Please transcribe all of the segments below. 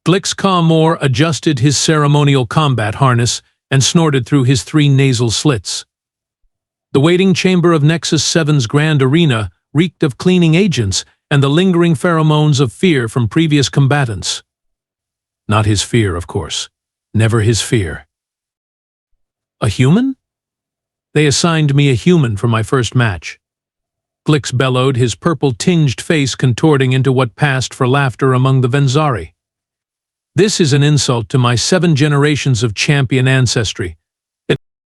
Glix Ka'Mor adjusted his ceremonial combat harness and snorted through his 3 nasal slits. The waiting chamber of Nexus 7's grand arena reeked of cleaning agents and the lingering pheromones of fear from previous combatants. Not his fear, of course. Never his fear. A human? They assigned me a human for my first match. Glix bellowed, his purple-tinged face contorting into what passed for laughter among the Venzari. This is an insult to my 7 generations of champion ancestry.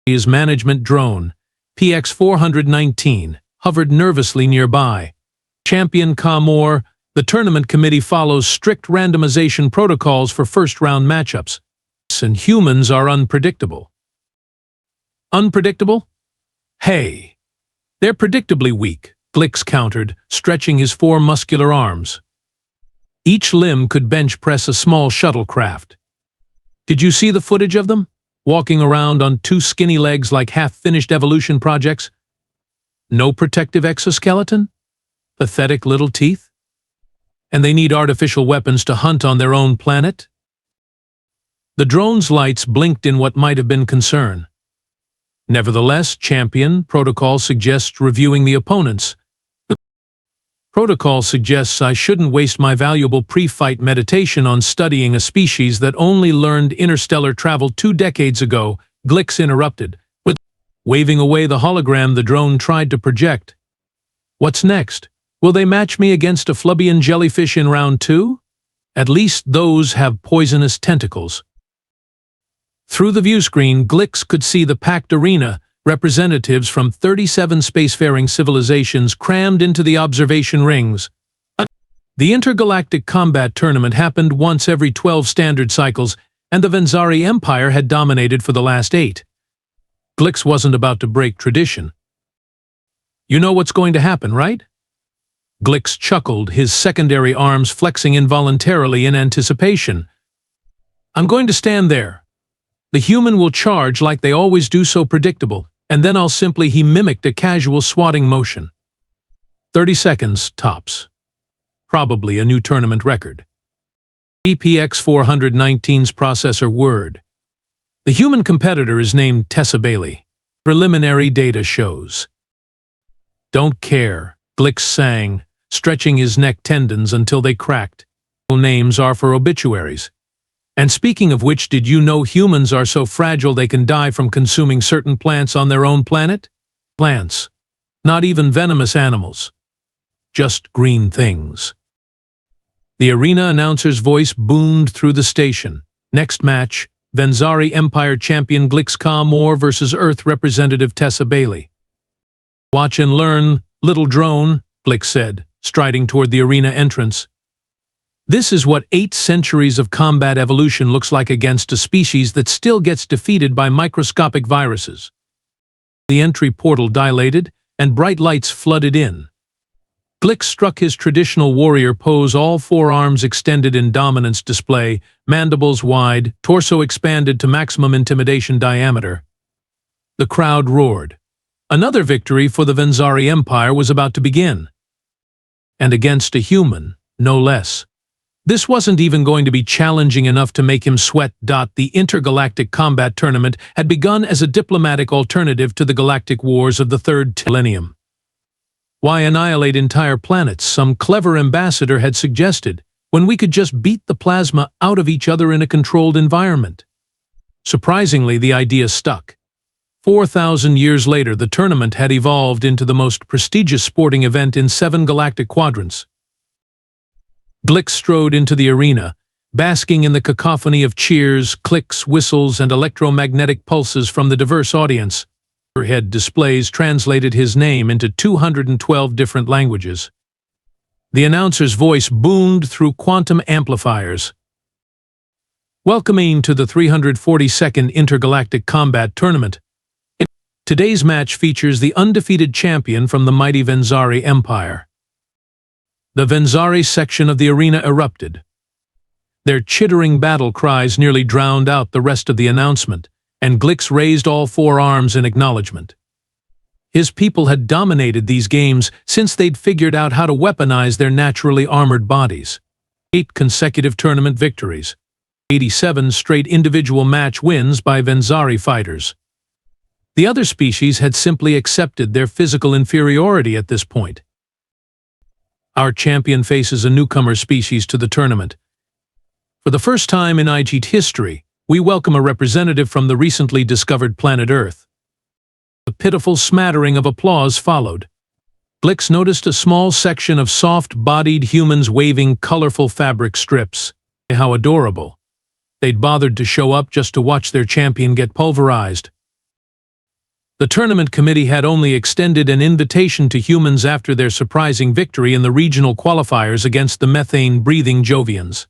His management drone, PX-419, hovered nervously nearby. Champion Ka'Mor, the tournament committee follows strict randomization protocols for first-round matchups, and humans are unpredictable. Unpredictable? Hey, they're predictably weak, Glix countered, stretching his 4 muscular arms. Each limb could bench press a small shuttlecraft. Did you see the footage of them? Walking around on 2 skinny legs like half-finished evolution projects? No protective exoskeleton? Pathetic little teeth? And they need artificial weapons to hunt on their own planet? The drone's lights blinked in what might have been concern. Nevertheless, Champion, protocol suggests reviewing the opponents. Protocol suggests I shouldn't waste my valuable pre-fight meditation on studying a species that only learned interstellar travel 2 decades ago, Glix interrupted, with waving away the hologram the drone tried to project. What's next? Will they match me against a Flubbian jellyfish in round 2? At least those have poisonous tentacles. Through the viewscreen, Glix could see the packed arena, representatives from 37 spacefaring civilizations crammed into the observation rings. The Intergalactic Combat Tournament happened once every 12 standard cycles, and the Venzari Empire had dominated for the last 8. Glix wasn't about to break tradition. You know what's going to happen, right? Glix chuckled, his secondary arms flexing involuntarily in anticipation. I'm going to stand there. The human will charge like they always do, so predictable, and then he mimicked a casual swatting motion. 30 seconds, tops. Probably a new tournament record. PX-419's processor word. The human competitor is named Tessa Bailey. Preliminary data shows. Don't care, Glix sang, stretching his neck tendons until they cracked. Names are for obituaries. And speaking of which, did you know humans are so fragile they can die from consuming certain plants on their own planet? Plants. Not even venomous animals. Just green things. The arena announcer's voice boomed through the station. Next match, Venzari Empire champion Glix Ka'Mor versus Earth representative Tessa Bailey. Watch and learn, little drone, Glix said, striding toward the arena entrance. This is what 8 centuries of combat evolution looks like against a species that still gets defeated by microscopic viruses. The entry portal dilated, and bright lights flooded in. Glix struck his traditional warrior pose, all 4 arms extended in dominance display, mandibles wide, torso expanded to maximum intimidation diameter. The crowd roared. Another victory for the Venzari Empire was about to begin. And against a human, no less. This wasn't even going to be challenging enough to make him sweat. The Intergalactic Combat Tournament had begun as a diplomatic alternative to the galactic wars of the 3rd millennium. Why annihilate entire planets, some clever ambassador had suggested, when we could just beat the plasma out of each other in a controlled environment? Surprisingly, the idea stuck. 4,000 years later, the tournament had evolved into the most prestigious sporting event in 7 galactic quadrants. Glix strode into the arena, basking in the cacophony of cheers, clicks, whistles, and electromagnetic pulses from the diverse audience. Overhead displays translated his name into 212 different languages. The announcer's voice boomed through quantum amplifiers. Welcoming to the 342nd Intergalactic Combat Tournament. Today's match features the undefeated champion from the mighty Venzari Empire. The Venzari section of the arena erupted. Their chittering battle cries nearly drowned out the rest of the announcement, and Glix raised all 4 arms in acknowledgement. His people had dominated these games since they'd figured out how to weaponize their naturally armored bodies. 8 consecutive tournament victories, 87 straight individual match wins by Venzari fighters. The other species had simply accepted their physical inferiority at this point. Our champion faces a newcomer species to the tournament. For the first time in IGT history, we welcome a representative from the recently discovered planet Earth. A pitiful smattering of applause followed. Glix noticed a small section of soft-bodied humans waving colorful fabric strips. How adorable. They'd bothered to show up just to watch their champion get pulverized. The tournament committee had only extended an invitation to humans after their surprising victory in the regional qualifiers against the methane-breathing Jovians.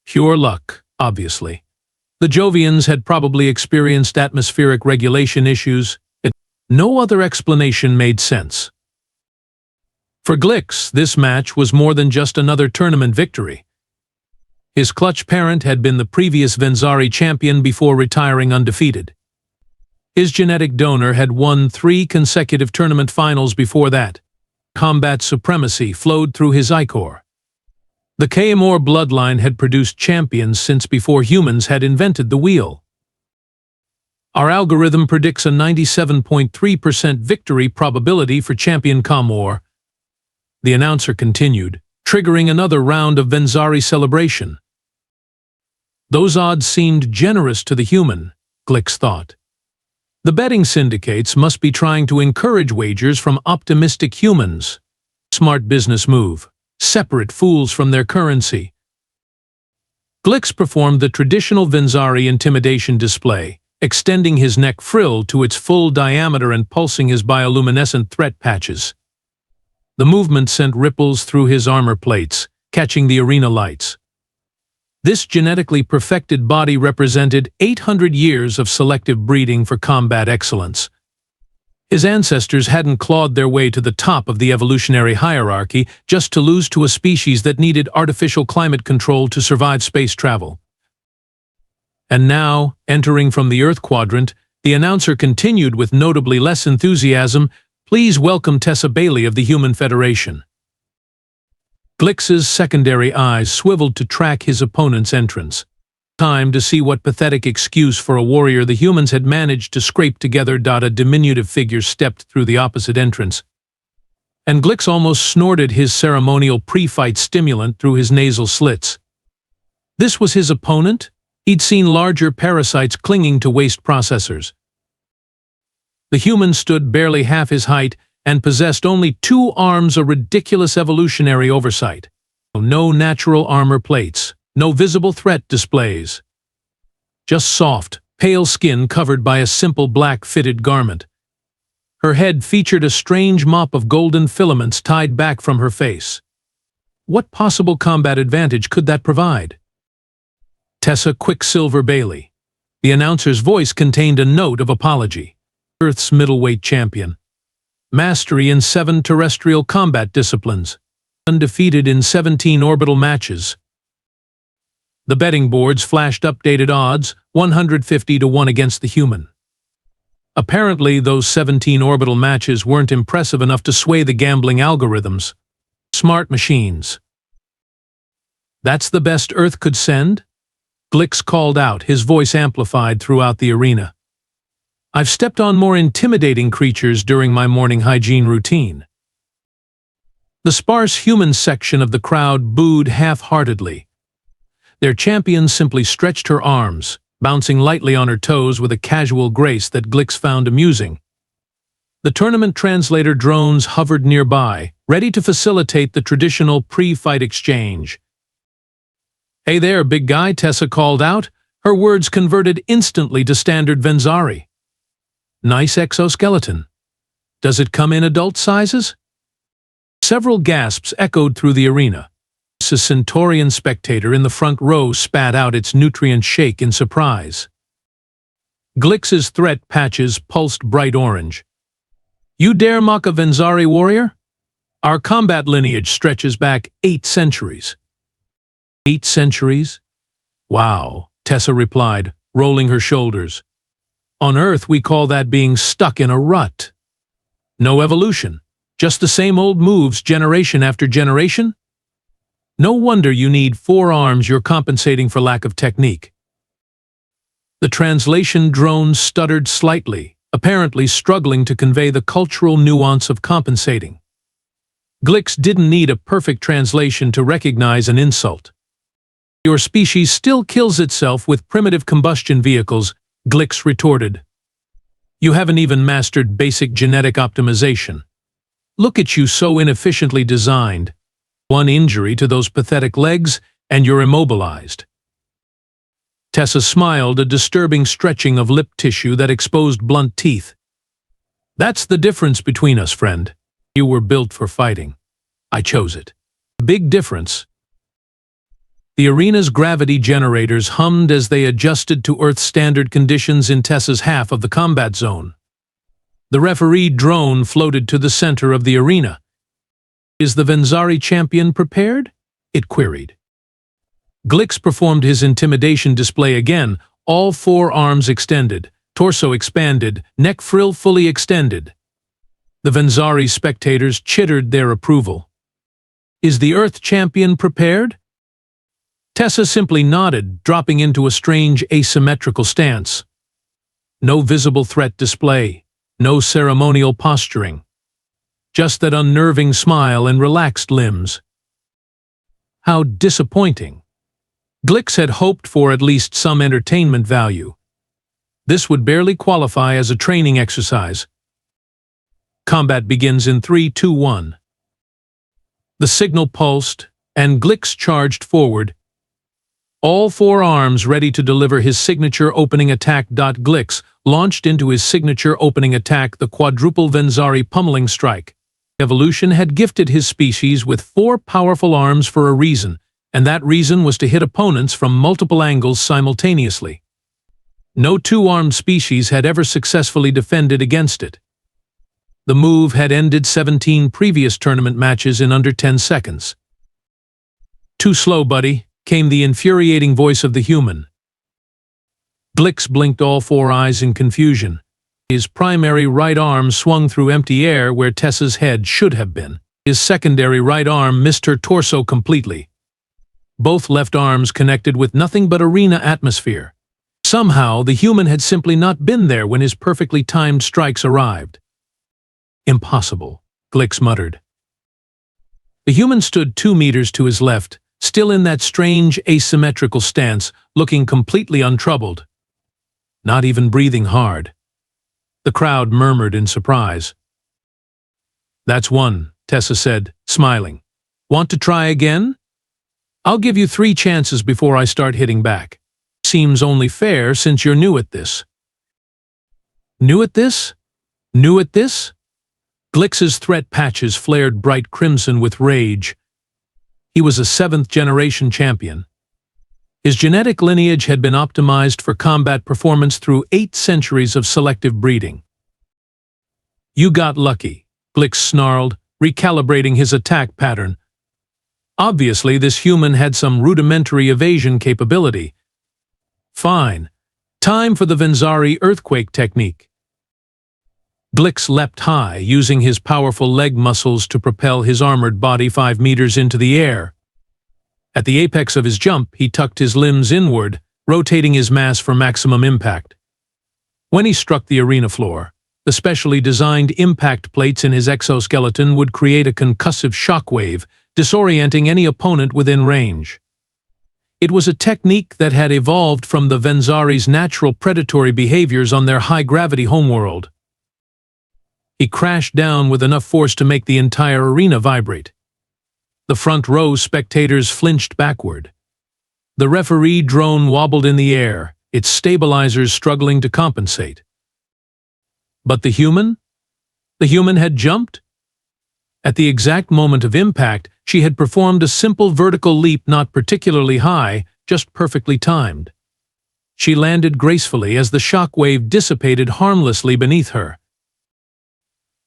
Pure luck, obviously. The Jovians had probably experienced atmospheric regulation issues. No other explanation made sense. For Glix, this match was more than just another tournament victory. His clutch parent had been the previous Venzari champion before retiring undefeated. His genetic donor had won 3 consecutive tournament finals before that. Combat supremacy flowed through his ichor. The Ka'Mor bloodline had produced champions since before humans had invented the wheel. Our algorithm predicts a 97.3% victory probability for Champion Ka'Mor. The announcer continued, triggering another round of Venzari celebration. Those odds seemed generous to the human, Glix thought. The betting syndicates must be trying to encourage wagers from optimistic humans. Smart business move. Separate fools from their currency. Glix performed the traditional Venzari intimidation display, extending his neck frill to its full diameter and pulsing his bioluminescent threat patches. The movement sent ripples through his armor plates, catching the arena lights. This genetically perfected body represented 800 years of selective breeding for combat excellence. His ancestors hadn't clawed their way to the top of the evolutionary hierarchy just to lose to a species that needed artificial climate control to survive space travel. And now, entering from the Earth quadrant, the announcer continued with notably less enthusiasm, "Please welcome Tessa Bailey of the Human Federation." Glix's secondary eyes swiveled to track his opponent's entrance. Time to see what pathetic excuse for a warrior the humans had managed to scrape together. A diminutive figure stepped through the opposite entrance, and Glix almost snorted his ceremonial pre-fight stimulant through his nasal slits. This was his opponent? He'd seen larger parasites clinging to waste processors. The human stood barely half his height and possessed only 2 arms, a ridiculous evolutionary oversight. No natural armor plates, no visible threat displays. Just soft, pale skin covered by a simple black fitted garment. Her head featured a strange mop of golden filaments tied back from her face. What possible combat advantage could that provide? Tessa Quicksilver Bailey. The announcer's voice contained a note of apology. Earth's middleweight champion. Mastery in 7 terrestrial combat disciplines. Undefeated in 17 orbital matches. The betting boards flashed updated odds, 150 to 1 against the human. Apparently, those 17 orbital matches weren't impressive enough to sway the gambling algorithms. Smart machines. That's the best Earth could send? Glix called out, his voice amplified throughout the arena. I've stepped on more intimidating creatures during my morning hygiene routine. The sparse human section of the crowd booed half-heartedly. Their champion simply stretched her arms, bouncing lightly on her toes with a casual grace that Glix found amusing. The tournament translator drones hovered nearby, ready to facilitate the traditional pre-fight exchange. "Hey there, big guy," Tessa called out, her words converted instantly to standard Venzari. "Nice exoskeleton. Does it come in adult sizes?" Several gasps echoed through the arena. A Centaurian spectator in the front row spat out its nutrient shake in surprise. Glix's threat patches pulsed bright orange. "You dare mock a Venzari warrior? Our combat lineage stretches back 8 centuries. 8 centuries? Wow," Tessa replied, rolling her shoulders. "On Earth we call that being stuck in a rut. No evolution, just the same old moves generation after generation?" No wonder you need 4 arms. You're compensating for lack of technique. The translation drone stuttered slightly, apparently struggling to convey the cultural nuance of compensating. Glix didn't need a perfect translation to recognize an insult. Your species still kills itself with primitive combustion vehicles, Glix retorted. You haven't even mastered basic genetic optimization. Look at you, so inefficiently designed. One injury to those pathetic legs, and you're immobilized. Tessa smiled, a disturbing stretching of lip tissue that exposed blunt teeth. That's the difference between us, friend. You were built for fighting. I chose it. Big difference. The arena's gravity generators hummed as they adjusted to Earth standard conditions in Tessa's half of the combat zone. The referee drone floated to the center of the arena. Is the Venzari champion prepared? It queried. Glix performed his intimidation display again, all 4 arms extended, torso expanded, neck frill fully extended. The Venzari spectators chittered their approval. Is the Earth champion prepared? Tessa simply nodded, dropping into a strange asymmetrical stance. No visible threat display, no ceremonial posturing. Just that unnerving smile and relaxed limbs. How disappointing. Glix had hoped for at least some entertainment value. This would barely qualify as a training exercise. Combat begins in 3, 2, 1. The signal pulsed, and Glix charged forward. All 4 arms ready to deliver his signature opening attack. Glix launched into his signature opening attack, the quadruple Venzari pummeling strike. Evolution had gifted his species with 4 powerful arms for a reason, and that reason was to hit opponents from multiple angles simultaneously. No 2-armed species had ever successfully defended against it. The move had ended 17 previous tournament matches in under 10 seconds. Too slow, buddy, came the infuriating voice of the human. Glix blinked all 4 eyes in confusion. His primary right arm swung through empty air where Tessa's head should have been. His secondary right arm missed her torso completely. Both left arms connected with nothing but arena atmosphere. Somehow, the human had simply not been there when his perfectly timed strikes arrived. Impossible, Glix muttered. The human stood 2 meters to his left, still in that strange asymmetrical stance, looking completely untroubled. Not even breathing hard. The crowd murmured in surprise. That's 1, Tessa said, smiling. Want to try again? I'll give you 3 chances before I start hitting back. Seems only fair since you're new at this. New at this? New at this? Glix's threat patches flared bright crimson with rage. He was a 7th-generation champion. His genetic lineage had been optimized for combat performance through 8 centuries of selective breeding. You got lucky, Glix snarled, recalibrating his attack pattern. Obviously, this human had some rudimentary evasion capability. Fine. Time for the Venzari earthquake technique. Glix leapt high, using his powerful leg muscles to propel his armored body 5 meters into the air. At the apex of his jump, he tucked his limbs inward, rotating his mass for maximum impact. When he struck the arena floor, the specially designed impact plates in his exoskeleton would create a concussive shockwave, disorienting any opponent within range. It was a technique that had evolved from the Venzari's natural predatory behaviors on their high-gravity homeworld. He crashed down with enough force to make the entire arena vibrate. The front row spectators flinched backward. The referee drone wobbled in the air, its stabilizers struggling to compensate. But the human? The human had jumped? At the exact moment of impact, she had performed a simple vertical leap, not particularly high, just perfectly timed. She landed gracefully as the shockwave dissipated harmlessly beneath her.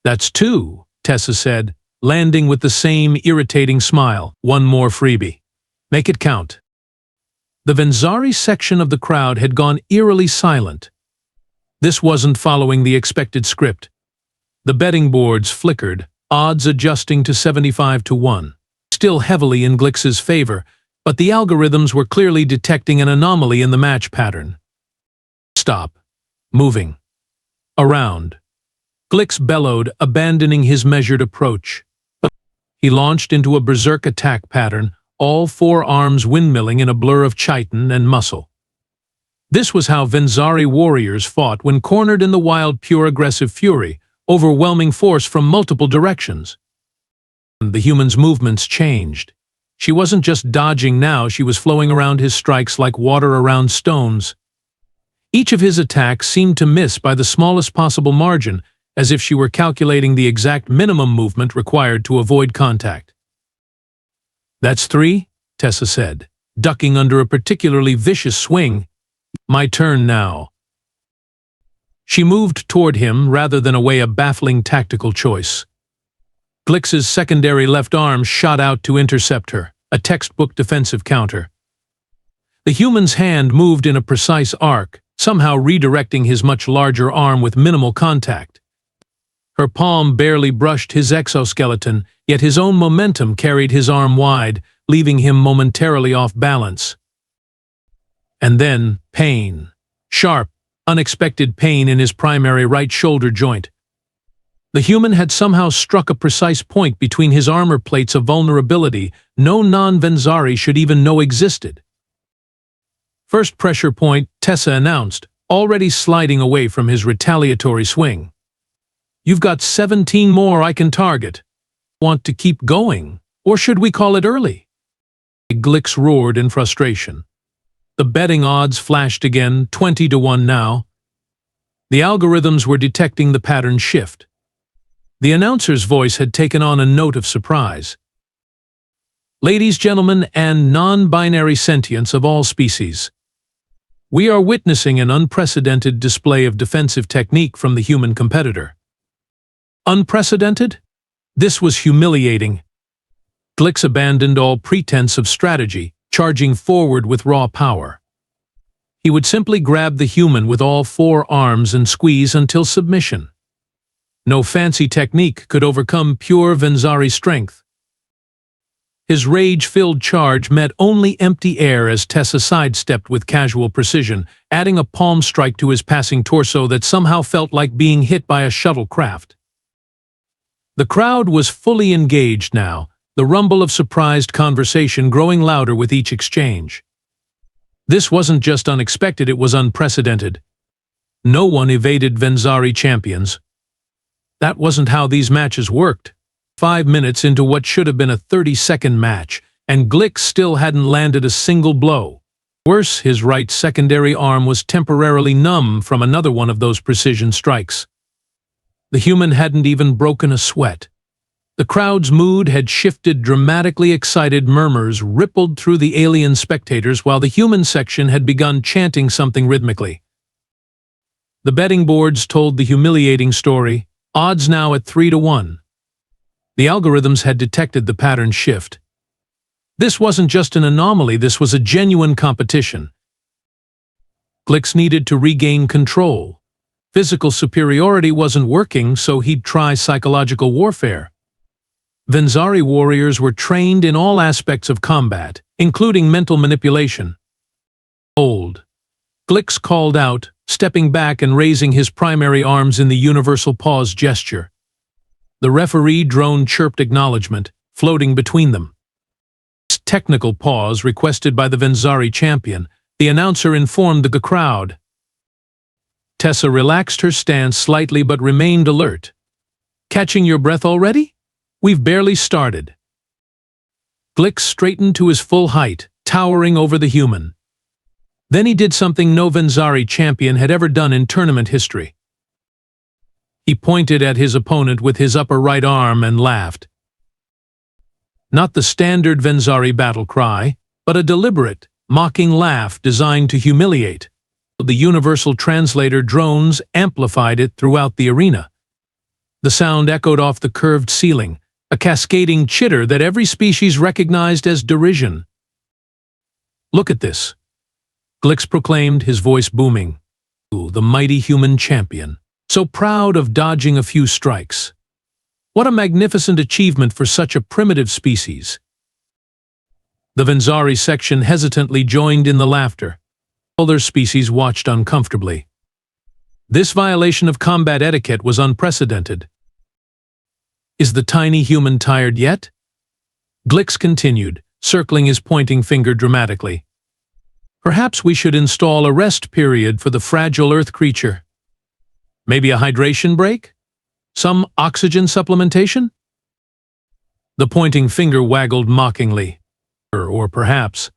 That's 2, Tessa said, landing with the same irritating smile. 1 more freebie. Make it count. The Venzari section of the crowd had gone eerily silent. This wasn't following the expected script. The betting boards flickered, odds adjusting to 75 to 1. still heavily in Glix's favor, but the algorithms were clearly detecting an anomaly in the match pattern. Stop. Moving. Around. Glix bellowed, abandoning his measured approach. He launched into a berserk attack pattern, all four arms windmilling in a blur of chitin and muscle. This was how Venzari warriors fought when cornered in the wild, pure aggressive fury, overwhelming force from multiple directions. The human's movements changed. She wasn't just dodging now, she was flowing around his strikes like water around stones. Each of his attacks seemed to miss by the smallest possible margin, as if she were calculating the exact minimum movement required to avoid contact. "That's 3, Tessa said, ducking under a particularly vicious swing. "My turn now." She moved toward him rather than away, a baffling tactical choice. Glix's secondary left arm shot out to intercept her, a textbook defensive counter. The human's hand moved in a precise arc, somehow redirecting his much larger arm with minimal contact. Her palm barely brushed his exoskeleton, yet his own momentum carried his arm wide, leaving him momentarily off balance. And then, pain. Sharp, unexpected pain in his primary right shoulder joint. The human had somehow struck a precise point between his armor plates, of vulnerability no non-Venzari should even know existed. "First pressure point," Tessa announced, already sliding away from his retaliatory swing. "You've got 17 more I can target. Want to keep going, or should we call it early?" Glix roared in frustration. The betting odds flashed again, 20-1 now. The algorithms were detecting the pattern shift. The announcer's voice had taken on a note of surprise. "Ladies, gentlemen, and non-binary sentients of all species, we are witnessing an unprecedented display of defensive technique from the human competitor." Unprecedented? This was humiliating. Glix abandoned all pretense of strategy, charging forward with raw power. He would simply grab the human with all four arms and squeeze until submission. No fancy technique could overcome pure Venzari strength. His rage-filled charge met only empty air as Tessa sidestepped with casual precision, adding a palm strike to his passing torso that somehow felt like being hit by a shuttlecraft. The crowd was fully engaged now, the rumble of surprised conversation growing louder with each exchange. This wasn't just unexpected, it was unprecedented. No one evaded Venzari champions. That wasn't how these matches worked. 5 minutes into what should have been a 30-second match, and Glix still hadn't landed a single blow. Worse, his right secondary arm was temporarily numb from another one of those precision strikes. The human hadn't even broken a sweat. The crowd's mood had shifted dramatically. Excited murmurs rippled through the alien spectators while the human section had begun chanting something rhythmically. The betting boards told the humiliating story, odds now at 3-1. The algorithms had detected the pattern shift. This wasn't just an anomaly, this was a genuine competition. Glix needed to regain control. Physical superiority wasn't working, so he'd try psychological warfare. Venzari warriors were trained in all aspects of combat, including mental manipulation. "Hold," Glix called out, stepping back and raising his primary arms in the universal pause gesture. The referee drone chirped acknowledgement, floating between them. Technical pause requested by the Venzari champion, the announcer informed the crowd. Tessa relaxed her stance slightly but remained alert. "Catching your breath already? We've barely started." Glix straightened to his full height, towering over the human. Then he did something no Venzari champion had ever done in tournament history. He pointed at his opponent with his upper right arm and laughed. Not the standard Venzari battle cry, but a deliberate, mocking laugh designed to humiliate. The universal translator drones amplified it throughout the arena. The sound echoed off the curved ceiling, a cascading chitter that every species recognized as derision. "Look at this," Glix proclaimed, his voice booming. "Ooh, the mighty human champion, so proud of dodging a few strikes. What a magnificent achievement for such a primitive species. The Venzari section hesitantly joined in the laughter. Other species watched uncomfortably. This violation of combat etiquette was unprecedented. Is the tiny human tired yet? Glix continued, circling his pointing finger dramatically. Perhaps we should install a rest period for the fragile Earth creature. Maybe a hydration break? Some oxygen supplementation? The pointing finger waggled mockingly. Or perhaps.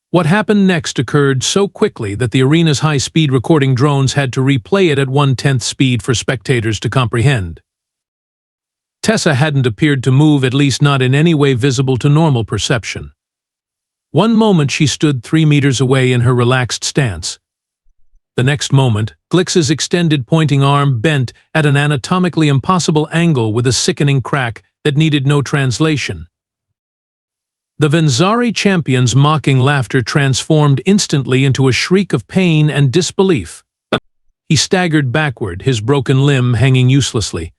What happened next occurred so quickly that the arena's high-speed recording drones had to replay it at 1/10 speed for spectators to comprehend. Tessa hadn't appeared to move, at least not in any way visible to normal perception. One moment she stood 3 meters away in her relaxed stance. The next moment, Glix's extended pointing arm bent at an anatomically impossible angle with a sickening crack that needed no translation. The Venzari champion's mocking laughter transformed instantly into a shriek of pain and disbelief. He staggered backward, his broken limb hanging uselessly.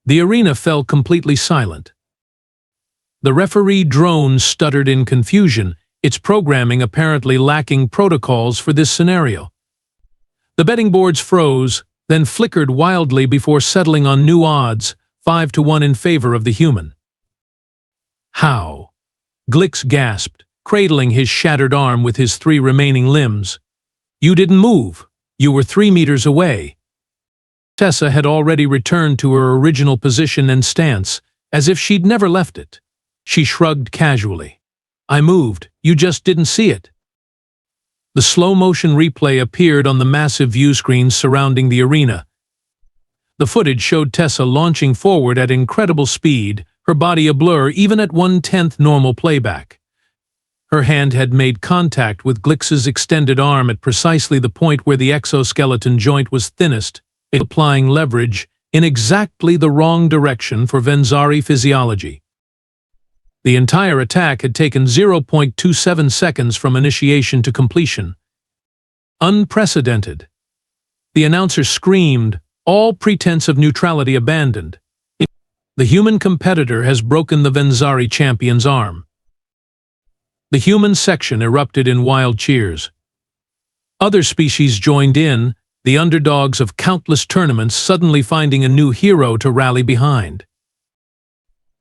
The arena fell completely silent. The referee drone stuttered in confusion, its programming apparently lacking protocols for this scenario. The betting boards froze, then flickered wildly before settling on new odds, 5-1 in favor of the human. How? Glix gasped, cradling his shattered arm with his 3 remaining limbs. You didn't move. You were 3 meters away. Tessa had already returned to her original position and stance, as if she'd never left it. She shrugged casually. I moved, you just didn't see it. The slow-motion replay appeared on the massive view screens surrounding the arena. The footage showed Tessa launching forward at incredible speed, her body a blur even at 1/10 normal playback. Her hand had made contact with Glix's extended arm at precisely the point where the exoskeleton joint was thinnest, applying leverage in exactly the wrong direction for Venzari physiology. The entire attack had taken 0.27 seconds from initiation to completion. Unprecedented. The announcer screamed, all pretense of neutrality abandoned. The human competitor has broken the Venzari champion's arm. The human section erupted in wild cheers. Other species joined in, the underdogs of countless tournaments suddenly finding a new hero to rally behind.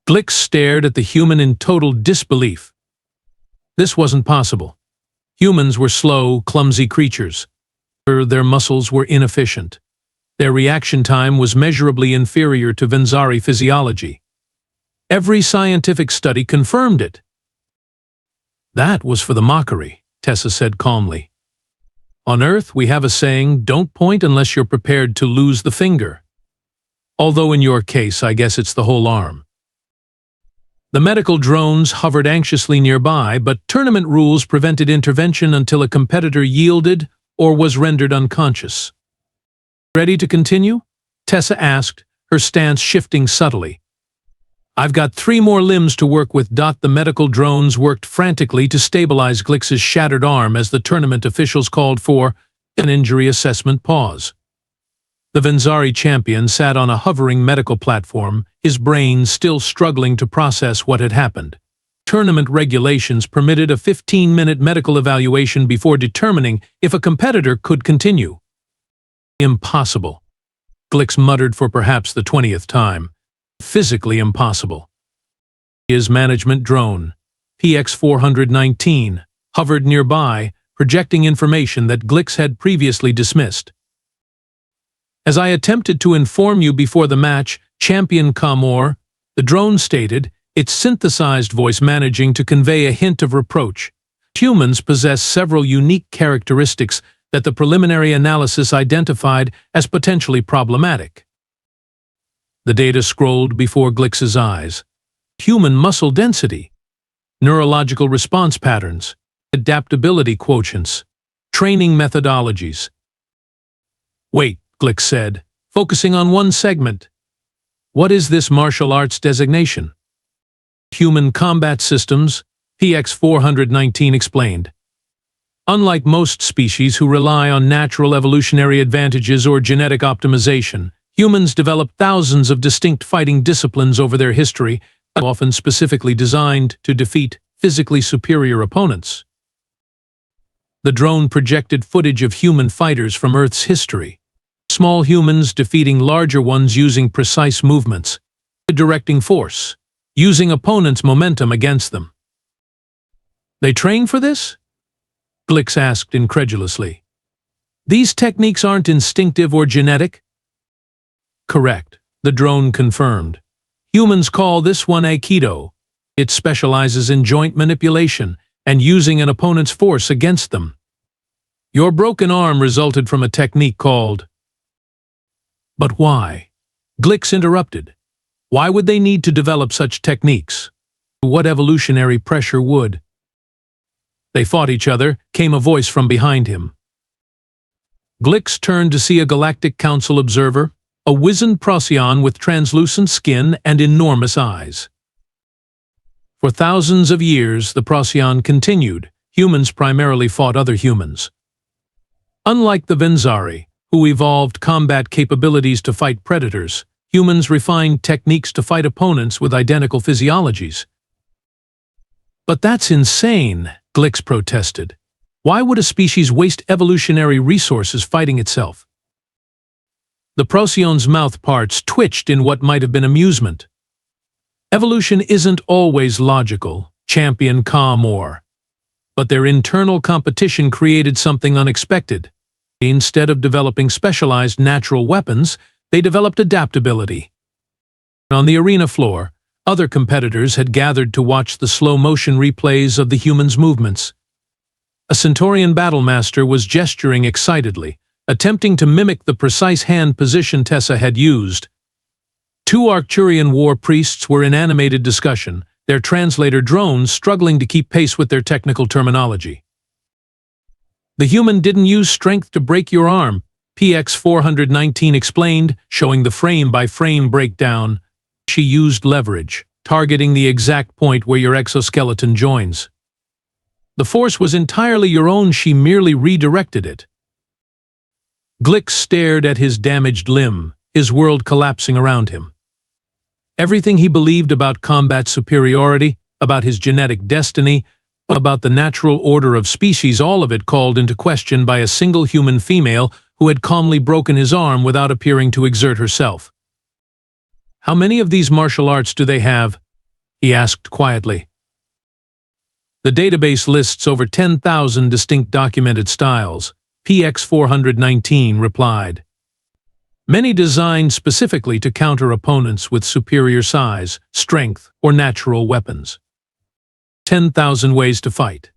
Glix stared at the human in total disbelief. This wasn't possible. Humans were slow, clumsy creatures. Their muscles were inefficient. Their reaction time was measurably inferior to Venzari physiology. Every scientific study confirmed it. That was for the mockery, Tessa said calmly. On Earth, we have a saying, don't point unless you're prepared to lose the finger. Although in your case, I guess it's the whole arm. The medical drones hovered anxiously nearby, but tournament rules prevented intervention until a competitor yielded or was rendered unconscious. Ready to continue? Tessa asked, her stance shifting subtly. I've got 3 more limbs to work with. The medical drones worked frantically to stabilize Glix's shattered arm as the tournament officials called for an injury assessment pause. The Venzari champion sat on a hovering medical platform, his brain still struggling to process what had happened. Tournament regulations permitted a 15-minute medical evaluation before determining if a competitor could continue. Impossible. Glix muttered for perhaps the 20th time. Physically impossible. His management drone, PX-419, hovered nearby, projecting information that Glix had previously dismissed. As I attempted to inform you before the match, Champion Ka'Mor, the drone stated, its synthesized voice managing to convey a hint of reproach. Humans possess several unique characteristics that the preliminary analysis identified as potentially problematic. The data scrolled before Glix's eyes. Human muscle density, neurological response patterns, adaptability quotients, training methodologies. Wait, Glix said, focusing on one segment. What is this martial arts designation? Human combat systems, PX-419 explained. Unlike most species who rely on natural evolutionary advantages or genetic optimization, humans developed thousands of distinct fighting disciplines over their history, often specifically designed to defeat physically superior opponents. The drone projected footage of human fighters from Earth's history. Small humans defeating larger ones using precise movements, directing force, using opponents' momentum against them. They train for this? Glix asked incredulously. These techniques aren't instinctive or genetic? Correct, the drone confirmed. Humans call this one Aikido. It specializes in joint manipulation and using an opponent's force against them. Your broken arm resulted from a technique called... But why? Glix interrupted. Why would they need to develop such techniques? What evolutionary pressure would? They fought each other, came a voice from behind him. Glix turned to see a Galactic Council observer, a wizened Procyon with translucent skin and enormous eyes. For thousands of years, the Procyon continued. Humans primarily fought other humans. Unlike the Venzari, who evolved combat capabilities to fight predators, humans refined techniques to fight opponents with identical physiologies. But that's insane, Glix protested. Why would a species waste evolutionary resources fighting itself? The Procyon's mouth parts twitched in what might have been amusement. Evolution isn't always logical, Champion Ka'Mor. But their internal competition created something unexpected. Instead of developing specialized natural weapons, they developed adaptability. On the arena floor, other competitors had gathered to watch the slow-motion replays of the humans' movements. A Centaurian battlemaster was gesturing excitedly, attempting to mimic the precise hand position Tessa had used. Two Arcturian war priests were in animated discussion, their translator drones struggling to keep pace with their technical terminology. The human didn't use strength to break your arm, PX-419 explained, showing the frame-by-frame breakdown. She used leverage, targeting the exact point where your exoskeleton joins. The force was entirely your own, she merely redirected it. Glix stared at his damaged limb, his world collapsing around him. Everything he believed about combat superiority, about his genetic destiny, about the natural order of species, all of it called into question by a single human female who had calmly broken his arm without appearing to exert herself. How many of these martial arts do they have? He asked quietly. The database lists over 10,000 distinct documented styles, PX-419 replied. Many designed specifically to counter opponents with superior size, strength, or natural weapons. 10,000 ways to fight.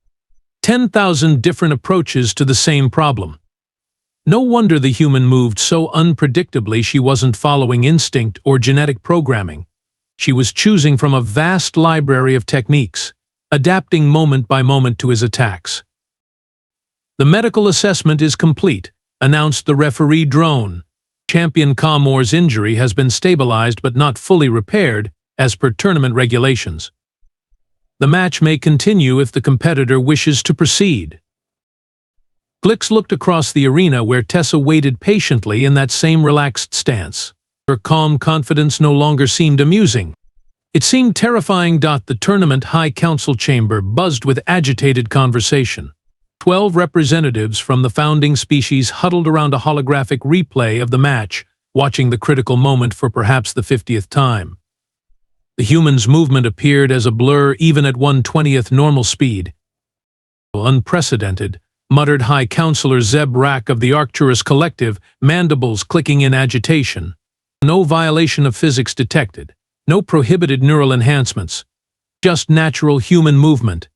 10,000 different approaches to the same problem. No wonder the human moved so unpredictably. She wasn't following instinct or genetic programming. She was choosing from a vast library of techniques, adapting moment by moment to his attacks. The medical assessment is complete, announced the referee drone. Champion Ka'Mor's injury has been stabilized but not fully repaired, as per tournament regulations. The match may continue if the competitor wishes to proceed. Glix looked across the arena where Tessa waited patiently in that same relaxed stance. Her calm confidence no longer seemed amusing. It seemed terrifying. The tournament high council chamber buzzed with agitated conversation. 12 representatives from the founding species huddled around a holographic replay of the match, watching the critical moment for perhaps the 50th time. The human's movement appeared as a blur even at 1/20th normal speed. Unprecedented, muttered High Counselor Zeb Rack of the Arcturus Collective, mandibles clicking in agitation. No violation of physics detected, no prohibited neural enhancements, just natural human movement.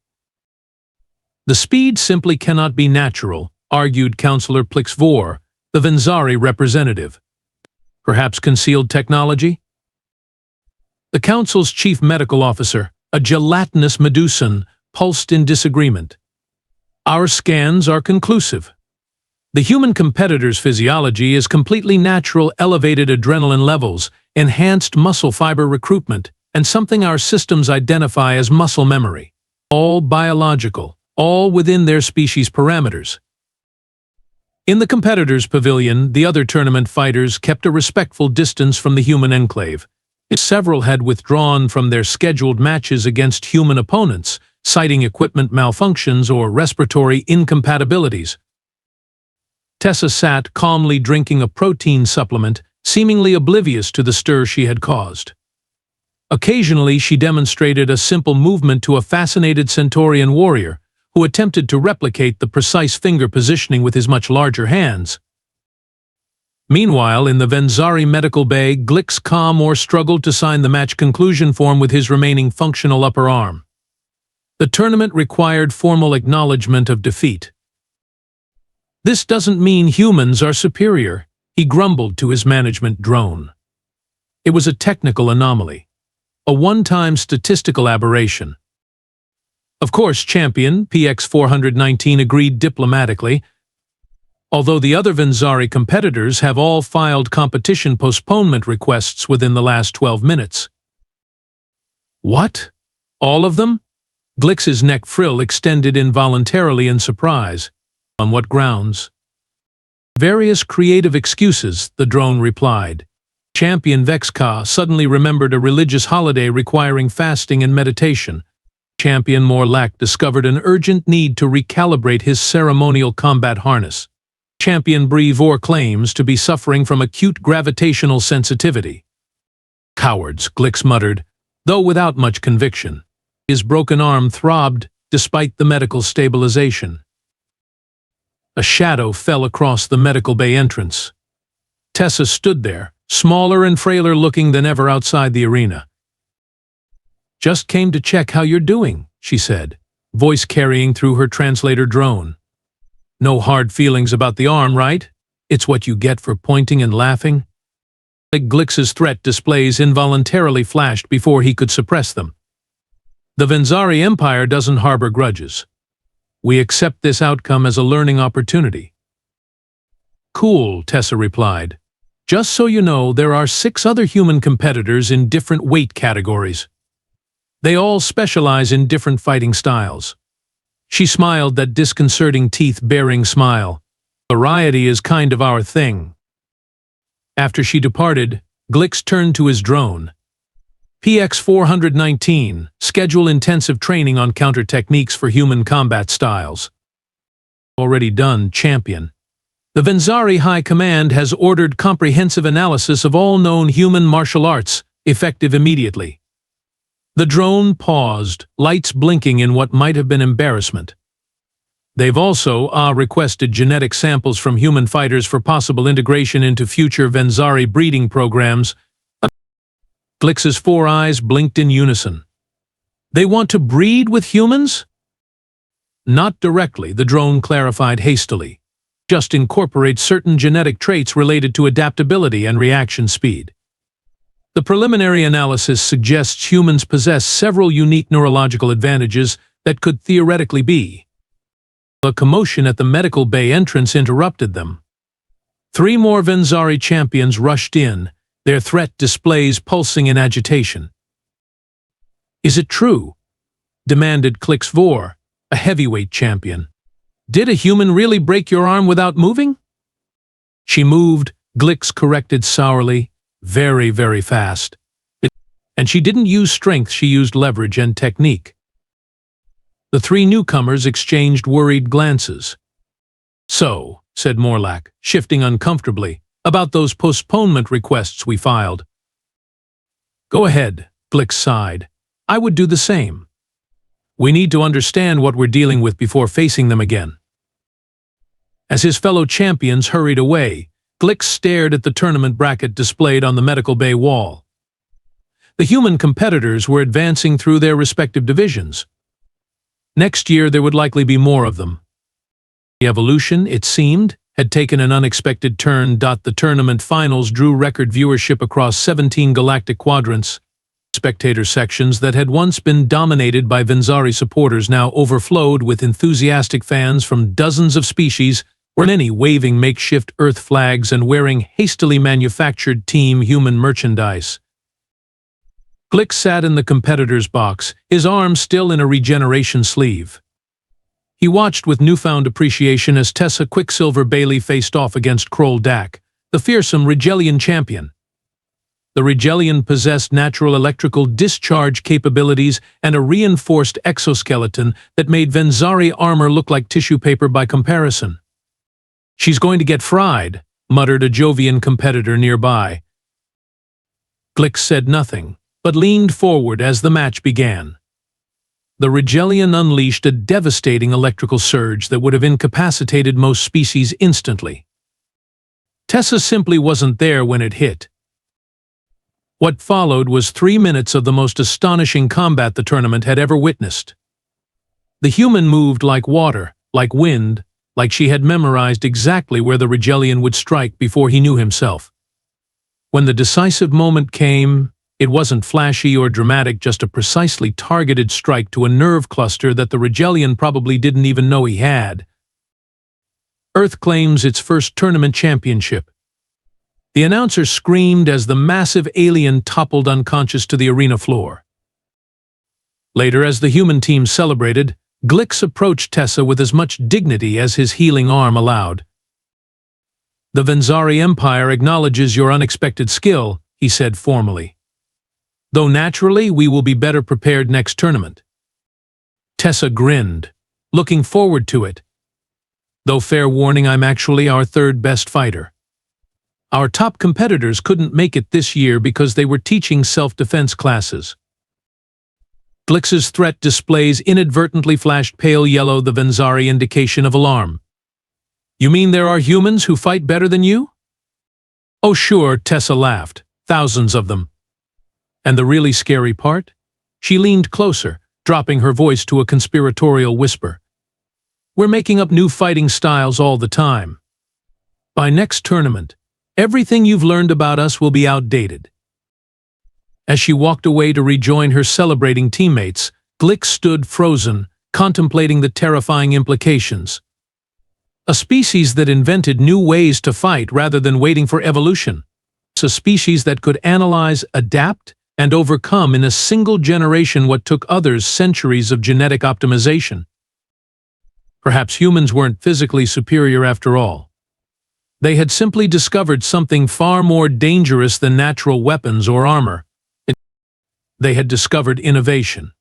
The speed simply cannot be natural, argued Counselor Plixvor, the Venzari representative. Perhaps concealed technology? The Council's chief medical officer, a gelatinous Medusan, pulsed in disagreement. Our scans are conclusive. The human competitor's physiology is completely natural. Elevated adrenaline levels, enhanced muscle fiber recruitment, and something our systems identify as muscle memory. All biological, all within their species parameters. In the competitor's pavilion, the other tournament fighters kept a respectful distance from the human enclave. Several had withdrawn from their scheduled matches against human opponents, citing equipment malfunctions or respiratory incompatibilities. Tessa sat calmly drinking a protein supplement, seemingly oblivious to the stir she had caused. Occasionally, she demonstrated a simple movement to a fascinated Centaurian warrior, who attempted to replicate the precise finger positioning with his much larger hands. Meanwhile, in the Venzari medical bay, Glix Ka'Mor struggled to sign the match conclusion form with his remaining functional upper arm. The tournament required formal acknowledgement of defeat. "This doesn't mean humans are superior," he grumbled to his management drone. It was a technical anomaly, a one-time statistical aberration. Of course, champion PX419 agreed diplomatically, although the other Venzari competitors have all filed competition postponement requests within the last 12 minutes. What? All of them? Glix's neck frill extended involuntarily in surprise. On what grounds? Various creative excuses, the drone replied. Champion Vexka suddenly remembered a religious holiday requiring fasting and meditation. Champion Morlach discovered an urgent need to recalibrate his ceremonial combat harness. Champion Brevor claims to be suffering from acute gravitational sensitivity. Cowards, Glix muttered, though without much conviction. His broken arm throbbed despite the medical stabilization. A shadow fell across the medical bay entrance. Tessa stood there, smaller and frailer looking than ever outside the arena. "Just came to check how you're doing," she said, voice carrying through her translator drone. "No hard feelings about the arm, right? It's what you get for pointing and laughing." Glix's threat displays involuntarily flashed before he could suppress them. "The Venzari Empire doesn't harbor grudges. We accept this outcome as a learning opportunity." "Cool," Tessa replied. "Just so you know, there are 6 other human competitors in different weight categories. They all specialize in different fighting styles." She smiled that disconcerting teeth-baring smile. "Variety is kind of our thing." After she departed, Glix turned to his drone. "PX419, schedule intensive training on counter techniques for human combat styles." "Already done, champion. The Venzari High Command has ordered comprehensive analysis of all known human martial arts, effective immediately." The drone paused, lights blinking in what might have been embarrassment. "They've also requested genetic samples from human fighters for possible integration into future Venzari breeding programs." Glix's 4 eyes blinked in unison. "They want to breed with humans?" "Not directly," the drone clarified hastily. "Just incorporate certain genetic traits related to adaptability and reaction speed. The preliminary analysis suggests humans possess several unique neurological advantages that could theoretically be." A commotion at the medical bay entrance interrupted them. 3 more Venzari champions rushed in, their threat displays pulsing in agitation. "Is it true?" demanded Quicksilver, a heavyweight champion. "Did a human really break your arm without moving?" "She moved," Glix corrected sourly. "Very, very fast. And she didn't use strength, she used leverage and technique." The 3 newcomers exchanged worried glances. "So," said Morlach, shifting uncomfortably, "about those postponement requests we filed." "Go ahead," Glix sighed. "I would do the same. We need to understand what we're dealing with before facing them again." As his fellow champions hurried away, Glix stared at the tournament bracket displayed on the medical bay wall. The human competitors were advancing through their respective divisions. Next year there would likely be more of them. The evolution, it seemed, had taken an unexpected turn. The tournament finals drew record viewership across 17 galactic quadrants. Spectator sections that had once been dominated by Venzari supporters now overflowed with enthusiastic fans from dozens of species, were many waving makeshift Earth flags and wearing hastily manufactured Team Human merchandise. Glix sat in the competitor's box, his arm still in a regeneration sleeve. He watched with newfound appreciation as Tessa Quicksilver Bailey faced off against Kroll Dak, the fearsome Rigelian champion. The Rigelian possessed natural electrical discharge capabilities and a reinforced exoskeleton that made Venzari armor look like tissue paper by comparison. "She's going to get fried," muttered a Jovian competitor nearby. Glix said nothing, but leaned forward as the match began. The Rigelian unleashed a devastating electrical surge that would have incapacitated most species instantly. Tessa simply wasn't there when it hit. What followed was 3 minutes of the most astonishing combat the tournament had ever witnessed. The human moved like water, like wind, like she had memorized exactly where the Rigelian would strike before he knew himself. When the decisive moment came, it wasn't flashy or dramatic, just a precisely targeted strike to a nerve cluster that the Rigelian probably didn't even know he had. Earth claims its first tournament championship. The announcer screamed as the massive alien toppled unconscious to the arena floor. Later, as the human team celebrated, Glix approached Tessa with as much dignity as his healing arm allowed. "The Venzari Empire acknowledges your unexpected skill," he said formally. "Though naturally, we will be better prepared next tournament." Tessa grinned, looking forward to it. "Though fair warning, I'm actually our third best fighter. Our top competitors couldn't make it this year because they were teaching self-defense classes." Glix's threat displays inadvertently flashed pale yellow, the Venzari indication of alarm. "You mean there are humans who fight better than you?" "Oh sure," Tessa laughed. "Thousands of them." "And the really scary part?" She leaned closer, dropping her voice to a conspiratorial whisper. "We're making up new fighting styles all the time. By next tournament, everything you've learned about us will be outdated." As she walked away to rejoin her celebrating teammates, Glix stood frozen, contemplating the terrifying implications. A species that invented new ways to fight rather than waiting for evolution. A species that could analyze, adapt, and overcome in a single generation what took others centuries of genetic optimization. Perhaps humans weren't physically superior after all. They had simply discovered something far more dangerous than natural weapons or armor. They had discovered innovation.